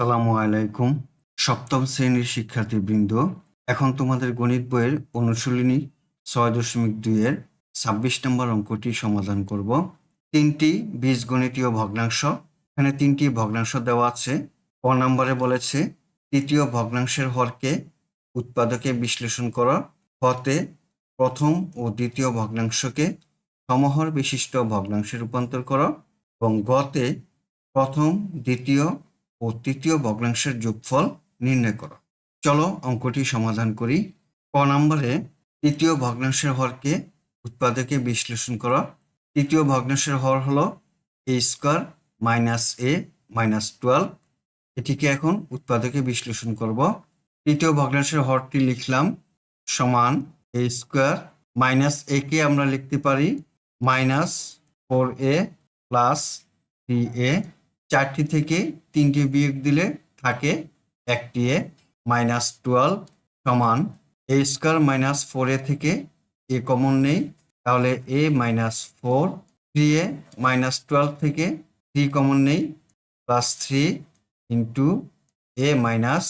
আসসালামু আলাইকুম। সপ্তম শ্রেণীর শিক্ষার্থীবৃন্দ, এখন তোমাদের গণিত বইয়ের অনুশীলনী ৬.২ এর ২৬ নম্বর অঙ্কটি সমাধান করব। ৩টি বীজগণিতীয় ভগ্নাংশ, এখানে ৩টি ভগ্নাংশ দেওয়া আছে। ক নম্বরে বলেছে তৃতীয় ভগ্নাংশের হরকে উৎপাদকে বিশ্লেষণ করো। হতে প্রথম ও দ্বিতীয় ভগ্নাংশকে সমহর বিশিষ্ট ভগ্নাংশে রূপান্তর করো এবং গতে প্রথম, দ্বিতীয় ও তৃতীয় ভগ্নাংশের যোগফল নির্ণয় করো। চলো অঙ্কটি সমাধান করি। ক নম্বরে তৃতীয় ভগ্নাংশের হরকে উৎপাদকে বিশ্লেষণ করো। তৃতীয় ভগ্নাংশের হর হলো a square minus a minus 12। এটিকে এখন উৎপাদকে বিশ্লেষণ করব। তৃতীয় ভগ্নাংশের হরটি লিখলাম সমান a স্কয়ার মাইনাস a কে আমরা লিখতে পারি মাইনাস 4a প্লাস 3a। 4টি থেকে 3টি বিয়োগ দিলে থাকে একটি a মাইনাস 12 সমান a স্কয়ার মাইনাস 4a থেকে a কমন নেই, তাহলে a মাইনাস 4। 3a মাইনাস 12 থেকে 3 কমন নেই, প্লাস 3 ইন্টু a মাইনাস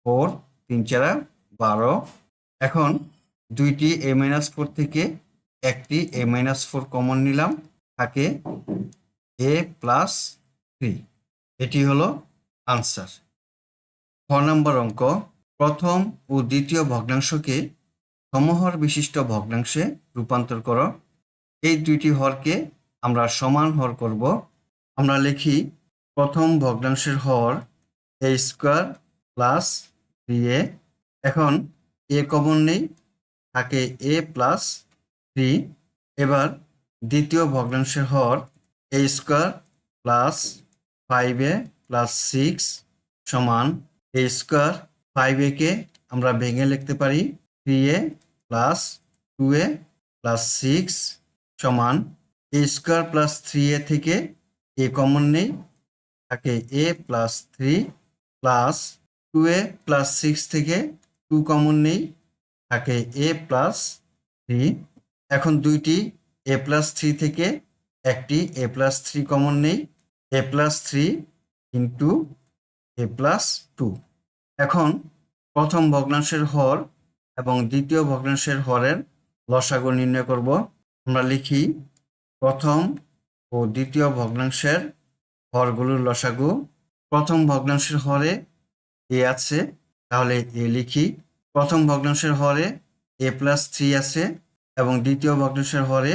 4, 3 4 12। এখন দুইটি a মাইনাস 4 থেকে একটি a মাইনাস 4 কমন নিলাম, থাকে a প্লাস 3। এটি হলো আনসার। খ নম্বর অঙ্ক, প্রথম ও দ্বিতীয় ভগ্নাংশকে সমহর বিশিষ্ট ভগ্নাংশে রূপান্তর করো। এই দুইটি হরকে আমরা সমান হর করব। আমরা লিখি প্রথম ভগ্নাংশের হর a স্কয়ার প্লাস 3a। এখন a কমন নেই, থাকে a প্লাস 3। এবার দ্বিতীয় ভগ্নাংশের হর a square plus 5a plus 6 সমান a স্কয়ার 5a কে আমরা ভেঙে লিখতে পারি 3a প্লাস 2a প্লাস 6 সমান a স্কয়ার প্লাস 3a থেকে a কমন নেই, থাকে a plus 3 plus 2a plus 6 থেকে 2 কমন নেই, থাকে a প্লাস 3। এখন দুইটি a প্লাস 3 থেকে একটি a প্লাস 3 কমন নেই, a plus 3 into a plus 2। এখন প্রথম ভগ্নাংশের হর এবং দ্বিতীয় ভগ্নাংশের হরের লসাগু নির্ণয় করব। আমরা লিখি প্রথম ও দ্বিতীয় ভগ্নাংশের হরগুলোর লসাগু। প্রথম ভগ্নাংশের হরে a আছে, তাহলে a লিখি। প্রথম ভগ্নাংশের হরে a প্লাস 3 আছে এবং দ্বিতীয় ভগ্নাংশের হরে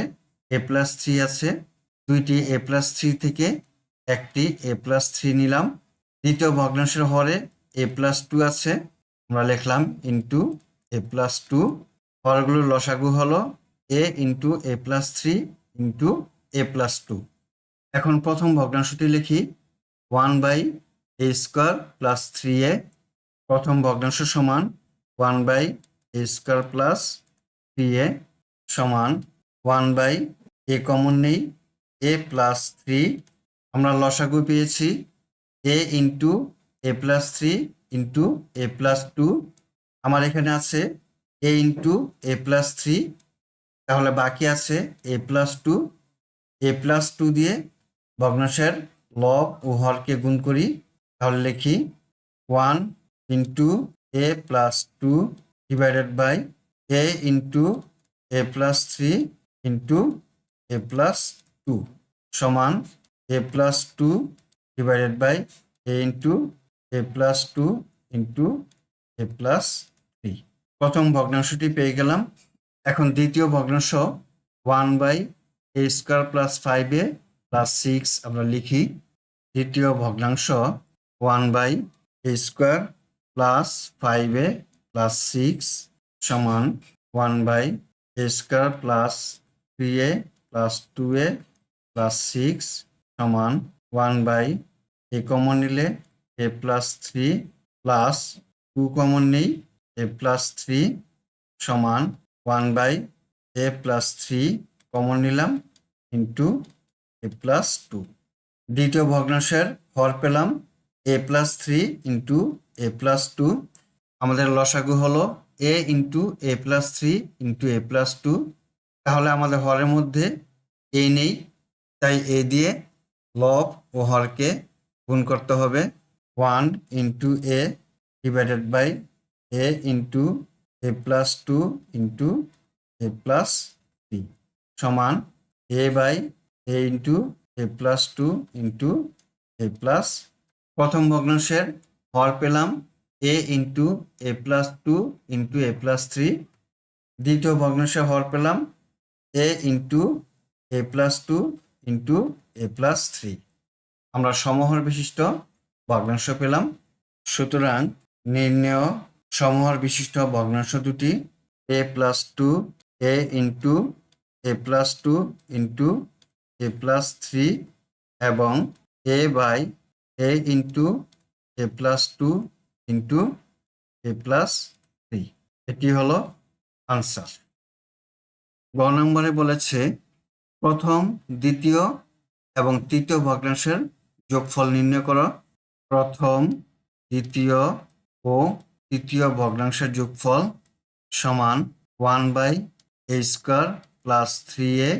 a প্লাস 3 আছে। দুইটি a প্লাস 3 থেকে একটি a প্লাস 3 নিলাম। দ্বিতীয় ভগ্নাংশের হরে a প্লাস 2 আছে, আমরা লিখলাম ইন্টু a প্লাস 2। হরগুলোর লসাগু হলো a into a plus 3 into a plus 2। এখন প্রথম ভগ্নাংশটি লিখি 1/a স্কয়ার প্লাস 3a। প্রথম ভগ্নাংশ সমান 1/a স্কয়ার প্লাস 3a সমান 1/a কমন নেই, a প্লাস 3। আমরা লসাগু পেয়েছি a into a plus 3 into a plus 2। আমার এখানে আছে a ইন্টু a প্লাস 3, তাহলে বাকি আছে a প্লাস 2। a প্লাস 2 দিয়ে ভগ্নাংশের লব ও হরকে গুণ করি, তাহলে লিখি 1 into a plus 2 divided by a into a plus 3 into a plus 2 সমান a plus 2 divided by a into a plus 2 into a plus 3। প্রথম ভগ্নাংশটি পেয়ে গেলাম। এখন দ্বিতীয় ভগ্নাংশ 1/a square plus 5a plus 6 আমরা লিখি। দ্বিতীয় ভগ্নাংশ 1/a square plus 5a plus 6 সমান 1/a square plus 3a plus 2a plus 6 সমান 1/a কমন নিলে a প্লাস 3 প্লাস 2 কমন নেই, a প্লাস 3 সমান 1/a প্লাস 3 কমন নিলাম ইন্টু a প্লাস 2। দ্বিতীয় ভগ্নাংশের হর পেলাম a plus 3 into a plus 2। আমাদের লসাগু হলো a into a plus 3 into a plus 2। তাহলে আমাদের হরের মধ্যে a নেই, তাই a দিয়ে লব ও হরকে গুণ করতে হবে। 1 into a divided by a into a plus 2 into a plus 3 সমান a by a into a plus 2 into a plus প্রথম ভগ্নাংশের হর পেলাম a into a plus 2 into a plus 3 দ্বিতীয় ভগ্নাংশের হর পেলাম a into a plus 2 into a plus 3 আমরা সমহর বিশিষ্ট ভগ্নাংশ পেলাম। সুতরাং নির্ণেয় সমহর বিশিষ্ট ভগ্নাংশ দুটি a plus 2 a into a plus 2 into a plus 3 এবং a by a into a plus 2 into a plus 3 এটি হলো আনসার। গ নম্বরে বলেছে প্রথম, দ্বিতীয় এবং তৃতীয় ভগ্নাংশের যোগফল নির্ণয় করো। প্রথম, দ্বিতীয় ও তৃতীয় ভগ্নাংশের যোগফল সমান 1 by a square plus 3a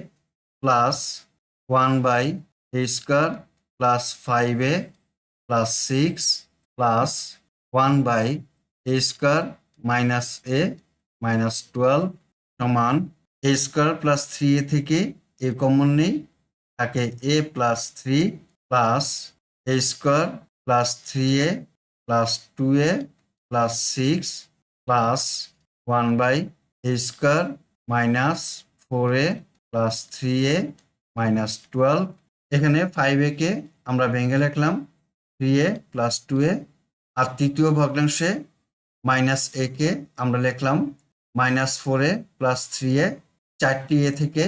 plus 1 by a square plus 5a plus 6 plus 1 by a square minus a minus 12 সমান a স্কয়ার প্লাস 3a থেকে a কমন নেই, থাকে a plus 3 plus a square plus 3a plus 2a plus 6 plus 1 by a square minus 4a plus 3a minus 12 এখানে 5a কে আমরা ভেঙে লিখলাম 3a plus 2a আর তৃতীয় ভগ্নাংশে minus a কে আমরা লিখলাম মাইনাস 4a প্লাস 3a 4টি a থেকে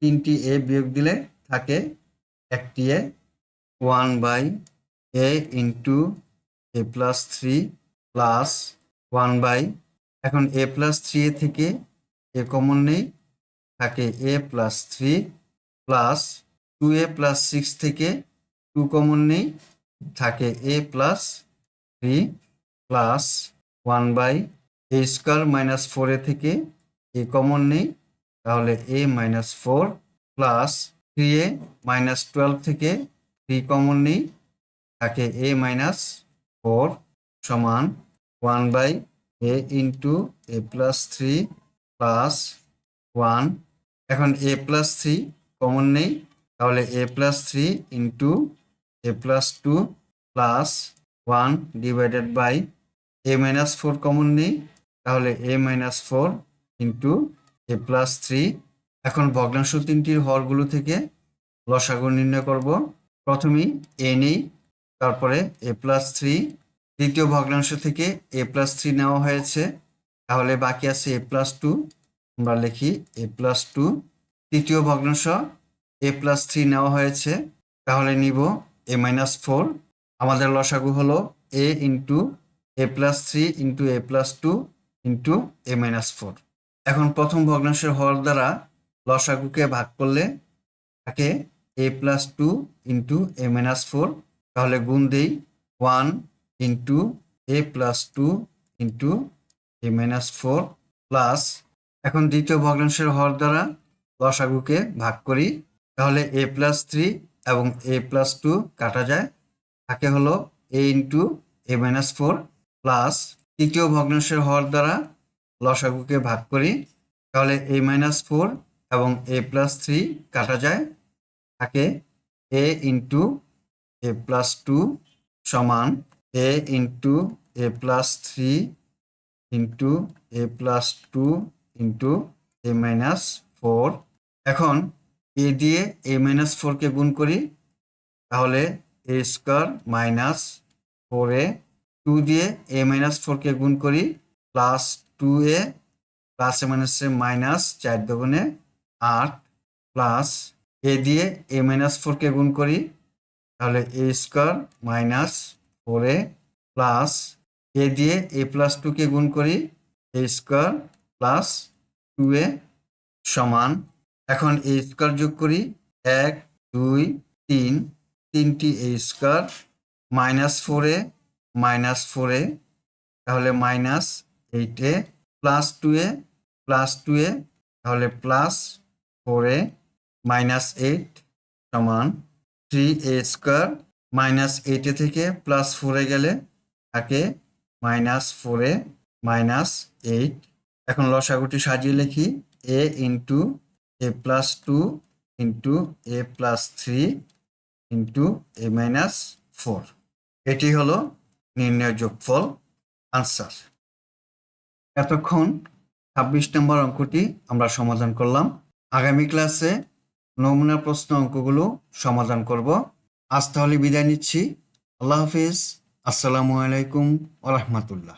3টি a বিয়োগ দিলে থাকে একটি a 1 by a into a plus 3 plus 1 by এখন a plus 3a থেকে a কমন নেই, থাকে a plus 3 plus 2a plus 6 থেকে 2 কমন নেই, থাকে a plus 3 plus 1 by a square minus 4a থেকে a কমন নেই, তাহলে a minus 4 plus 3a minus 12 থেকে 3 কমন নেই, থাকে a মাইনাস 4 সমান 1 by a into a plus 3 plus 1 এখন a plus 3 কমন নেই, তাহলে a plus 3 into a plus 2 plus 1 divided by a minus 4 common নেই, তাহলে a minus 4 into a plus 3 এখন ভগ্নাংশ তিনটির হরগুলো থেকে লসাগু নির্ণয় করব। প্রথমেই a নেই, তারপরে a plus 3, দ্বিতীয় ভগ্নাংশ থেকে a plus 3 নেওয়া হয়েছে, তাহলে বাকি আছে a plus 2, আমরা লিখি a plus 2, তৃতীয় ভগ্নাংশ a plus 3 নেওয়া হয়েছে, তাহলে নিব a minus 4, আমাদের লসাগু হলো a into a plus 3 into a plus 2 into a minus 4। এখন প্রথম ভগ্নাংশের হর দ্বারা লসাগুকে ভাগ করলে থাকে a plus 2 into a minus 4, তাহলে গুণ দেই 1 into a plus 2 into a minus 4 plus এখন দ্বিতীয় ভগ্নাংশের হর দ্বারা লসাগুকে ভাগ করি, তাহলে a plus 3 এবং a plus 2 কাটা যায়, থাকে হলো a into a minus 4 plus তৃতীয় ভগ্নাংশের হর দ্বারা লসাগুকে ভাগ করি, তাহলে a minus 4 এবং a plus 3 কাটা যায়, থাকে a into a plus 2 সমান a into a plus 3 into a plus 2 into a minus 4। এখন a দিয়ে a minus 4 কে গুণ করি, তাহলে a স্কয়ার মাইনাস 4a, 2 দিয়ে a minus 4 কে গুণ করি প্লাস 2a প্লাসে মাইনাসে মাইনাস 4 দুগুণে 8 প্লাস a দিয়ে a minus 4 কে গুণ করি, তাহলে a square minus 4a plus a দিয়ে a plus 2 কে গুণ করি a স্কয়ার প্লাস 2a সমান এখন a স্কয়ার যোগ করি 1 2 3 তিনটি a square minus 4a minus 4a, তাহলে minus 8a plus 2a plus 2a, তাহলে প্লাস 4a মাইনাস 8 সমান 3a স্কয়ার -8 থেকে +4 গেলে থাকে -4 -8। এখন লসাগুটি সাজিয়ে লিখি a into a+2 into a+3 into a-4। এটি হলো নির্ণয় যোগফল আনসার। এতক্ষণ 26 নম্বর অঙ্কটি আমরা সমাধান করলাম। আগামী ক্লাসে নমুনা প্রশ্ন অঙ্কগুলো সমাধান করব। আজ তাহলে বিদায় নিচ্ছি। আল্লাহ হাফিজ। আসসালামু আলাইকুম ওয়া রাহমাতুল্লাহ।